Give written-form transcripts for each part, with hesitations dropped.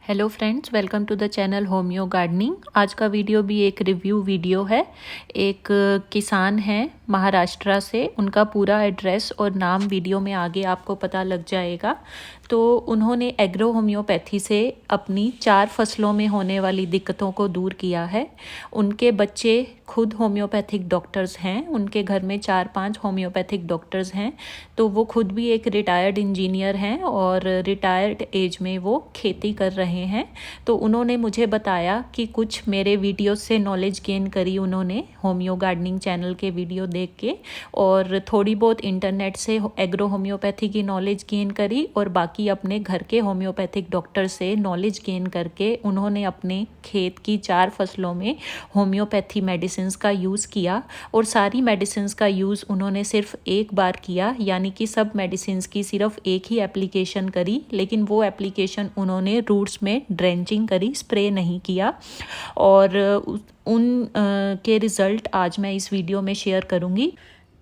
Hello friends, welcome to the channel homeo gardening. आज का video भी एक रिव्यू वीडियो है। एक किसान हैं महाराष्ट्र से, उनका पूरा एड्रेस और नाम वीडियो में आगे आपको पता लग जाएगा। तो उन्होंने एग्रो होम्योपैथी से अपनी 4 फसलों में होने वाली दिक्कतों को दूर किया है। उनके बच्चे खुद होम्योपैथिक डॉक्टर्स हैं, उनके घर में 4-5 होम्योपैथिक डॉक्टर्स हैं। तो वो खुद भी एक रिटायर्ड इंजीनियर हैं और रिटायर्ड एज में वो खेती कर रहे हैं। तो उन्होंने मुझे बताया कि कुछ मेरे वीडियो से नॉलेज गेन करी उन्होंने होमियो गार्डनिंग चैनल के वीडियो देख के, और थोड़ी बहुत इंटरनेट से एग्रो होम्योपैथी की नॉलेज गेन करी, और बाकी अपने घर के होम्योपैथिक डॉक्टर से नॉलेज गेन करके उन्होंने अपने खेत की 4 फसलों में होम्योपैथी मेडिसिन्स का यूज़ किया। और सारी मेडिसिन्स का यूज़ उन्होंने सिर्फ एक बार किया, यानी कि सब मेडिसिन्स की सिर्फ एक ही एप्लीकेशन करी, लेकिन वो एप्लीकेशन उन्होंने रूट्स में ड्रेंचिंग करी, स्प्रे नहीं किया। और उन के रिज़ल्ट आज मैं इस वीडियो में शेयर करूँगी।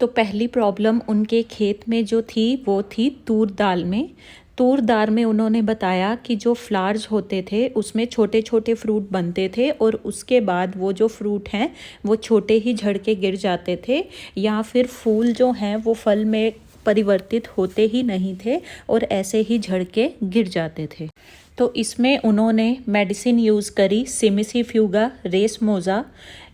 तो पहली प्रॉब्लम उनके खेत में जो थी वो थी तूर दाल में। तूर दाल में उन्होंने बताया कि जो फ्लावर्स होते थे उसमें छोटे छोटे फ्रूट बनते थे, और उसके बाद वो जो फ्रूट हैं वो छोटे ही झड़ के गिर जाते थे, या फिर फूल जो हैं वो फल में परिवर्तित होते ही नहीं थे और ऐसे ही झड़ के गिर जाते थे। तो इसमें उन्होंने मेडिसिन यूज़ करी सिमिसीफ्यूगा रेसमोसा।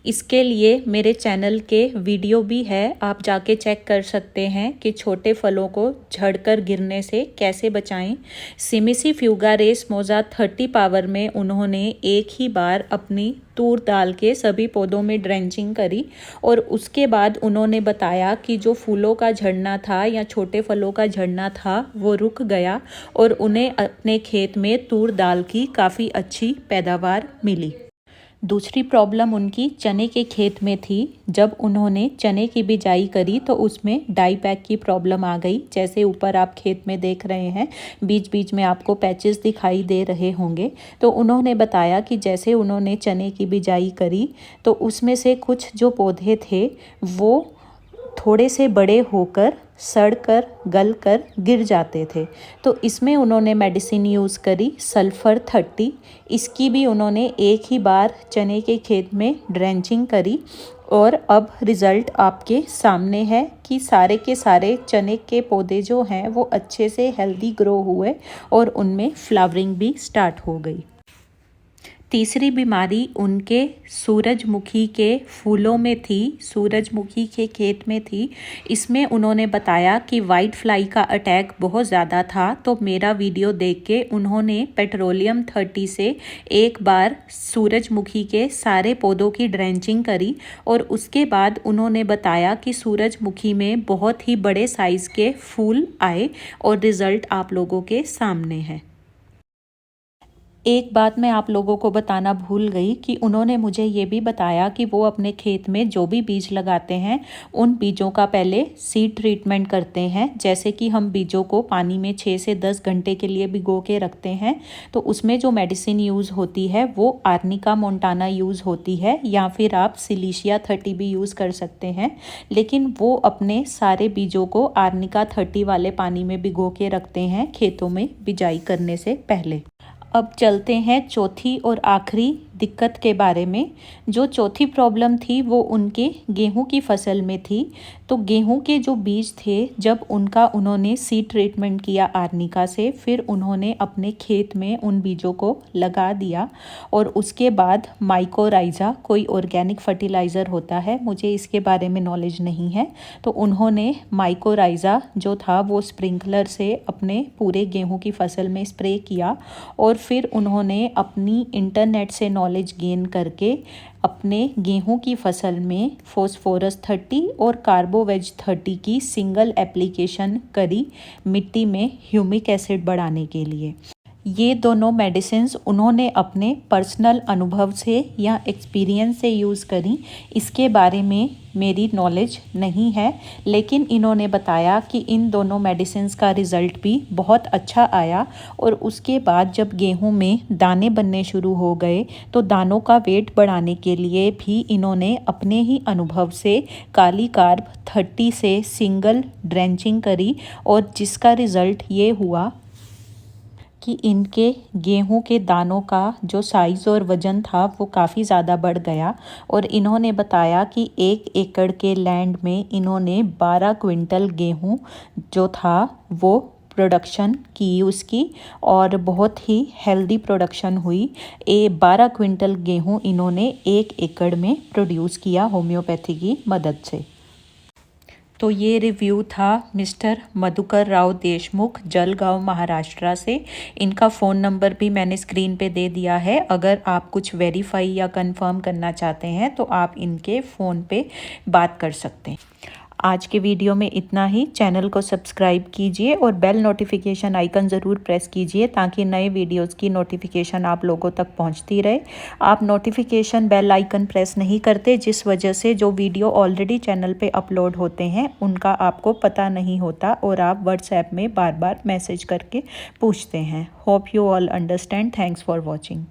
इसके लिए मेरे चैनल के वीडियो भी है, आप जाके चेक कर सकते हैं कि छोटे फलों को झड़कर गिरने से कैसे बचाएं। सिमिसीफ्यूगा रेसमोसा 30 पावर में उन्होंने एक ही बार अपनी तूर दाल के सभी पौधों में ड्रेंचिंग करी, और उसके बाद उन्होंने बताया कि जो फूलों का झड़ना था या छोटे फलों का झड़ना था वो रुक गया, और उन्हें अपने खेत में तूर दाल की काफ़ी अच्छी पैदावार मिली। दूसरी प्रॉब्लम उनकी चने के खेत में थी। जब उन्होंने चने की बिजाई करी तो उसमें डाई पैक की प्रॉब्लम आ गई। जैसे ऊपर आप खेत में देख रहे हैं, बीच बीच में आपको पैचेस दिखाई दे रहे होंगे। तो उन्होंने बताया कि जैसे उन्होंने चने की बिजाई करी तो उसमें से कुछ जो पौधे थे वो थोड़े से बड़े होकर सड़कर गलकर गिर जाते थे। तो इसमें उन्होंने मेडिसिन यूज़ करी सल्फ़र 30। इसकी भी उन्होंने एक ही बार चने के खेत में ड्रेंचिंग करी, और अब रिज़ल्ट आपके सामने है कि सारे के सारे चने के पौधे जो हैं वो अच्छे से हेल्दी ग्रो हुए और उनमें फ्लावरिंग भी स्टार्ट हो गई। तीसरी बीमारी उनके सूरजमुखी के फूलों में थी, सूरजमुखी के खेत में थी। इसमें उन्होंने बताया कि वाइट फ्लाई का अटैक बहुत ज़्यादा था। तो मेरा वीडियो देख के उन्होंने पेट्रोलियम 30 से एक बार सूरजमुखी के सारे पौधों की ड्रेंचिंग करी, और उसके बाद उन्होंने बताया कि सूरजमुखी में बहुत ही बड़े साइज़ के फूल आए, और रिज़ल्ट आप लोगों के सामने है। एक बात मैं आप लोगों को बताना भूल गई कि उन्होंने मुझे ये भी बताया कि वो अपने खेत में जो भी बीज लगाते हैं उन बीजों का पहले सीड ट्रीटमेंट करते हैं। जैसे कि हम बीजों को पानी में 6 से 10 घंटे के लिए भिगो के रखते हैं, तो उसमें जो मेडिसिन यूज़ होती है वो आर्निका मोंटाना यूज़ होती है, या फिर आप सिलीशिया 30 भी यूज़ कर सकते हैं। लेकिन वो अपने सारे बीजों को आर्निका 30 वाले पानी में भिगो के रखते हैं खेतों में बिजाई करने से पहले। अब चलते हैं चौथी और आखिरी दिक्कत के बारे में। जो चौथी प्रॉब्लम थी वो उनके गेहूं की फसल में थी। तो गेहूं के जो बीज थे, जब उनका उन्होंने सीड ट्रीटमेंट किया आर्निका से, फिर उन्होंने अपने खेत में उन बीजों को लगा दिया, और उसके बाद माइकोराइज़ा कोई ऑर्गेनिक फर्टिलाइज़र होता है, मुझे इसके बारे में नॉलेज नहीं है, तो उन्होंने माइकोराइज़ा जो था वो स्प्रिंकलर से अपने पूरे गेहूं की फसल में स्प्रे किया। और फिर उन्होंने अपनी इंटरनेट से नॉलेज गेन करके अपने गेहूं की फसल में फॉस्फोरस 30 और कार्बोवेज 30 की सिंगल एप्लीकेशन करी मिट्टी में ह्यूमिक एसिड बढ़ाने के लिए। ये दोनों मेडिसिन्स उन्होंने अपने पर्सनल अनुभव से या एक्सपीरियंस से यूज़ करी। इसके बारे में मेरी नॉलेज नहीं है, लेकिन इन्होंने बताया कि इन दोनों मेडिसिन्स का रिज़ल्ट भी बहुत अच्छा आया। और उसके बाद जब गेहूं में दाने बनने शुरू हो गए तो दानों का वेट बढ़ाने के लिए भी इन्होंने अपने ही अनुभव से काली कार्ब 30 से सिंगल ड्रेंचिंग करी, और जिसका रिज़ल्ट ये हुआ कि इनके गेहूं के दानों का जो साइज़ और वज़न था वो काफ़ी ज़्यादा बढ़ गया और इन्होंने बताया कि 1 एकड़ के लैंड में इन्होंने 12 क्विंटल गेहूं जो था वो प्रोडक्शन की उसकी, और बहुत ही हेल्दी प्रोडक्शन हुई। 12 क्विंटल गेहूं इन्होंने 1 एकड़ में प्रोड्यूस किया होम्योपैथी की मदद से। तो ये रिव्यू था मिस्टर मधुकर राव देशमुख, जलगांव, महाराष्ट्र से। इनका फ़ोन नंबर भी मैंने स्क्रीन पे दे दिया है। अगर आप कुछ वेरीफाई या कंफर्म करना चाहते हैं तो आप इनके फ़ोन पे बात कर सकते हैं। आज के वीडियो में इतना ही। चैनल को सब्सक्राइब कीजिए और बेल नोटिफिकेशन आइकन ज़रूर प्रेस कीजिए ताकि नए वीडियोस की नोटिफिकेशन आप लोगों तक पहुंचती रहे। आप नोटिफिकेशन बेल आइकन प्रेस नहीं करते, जिस वजह से जो वीडियो ऑलरेडी चैनल पे अपलोड होते हैं उनका आपको पता नहीं होता और आप व्हाट्सएप में बार बार मैसेज करके पूछते हैं। Hope you all understand. Thanks for watching.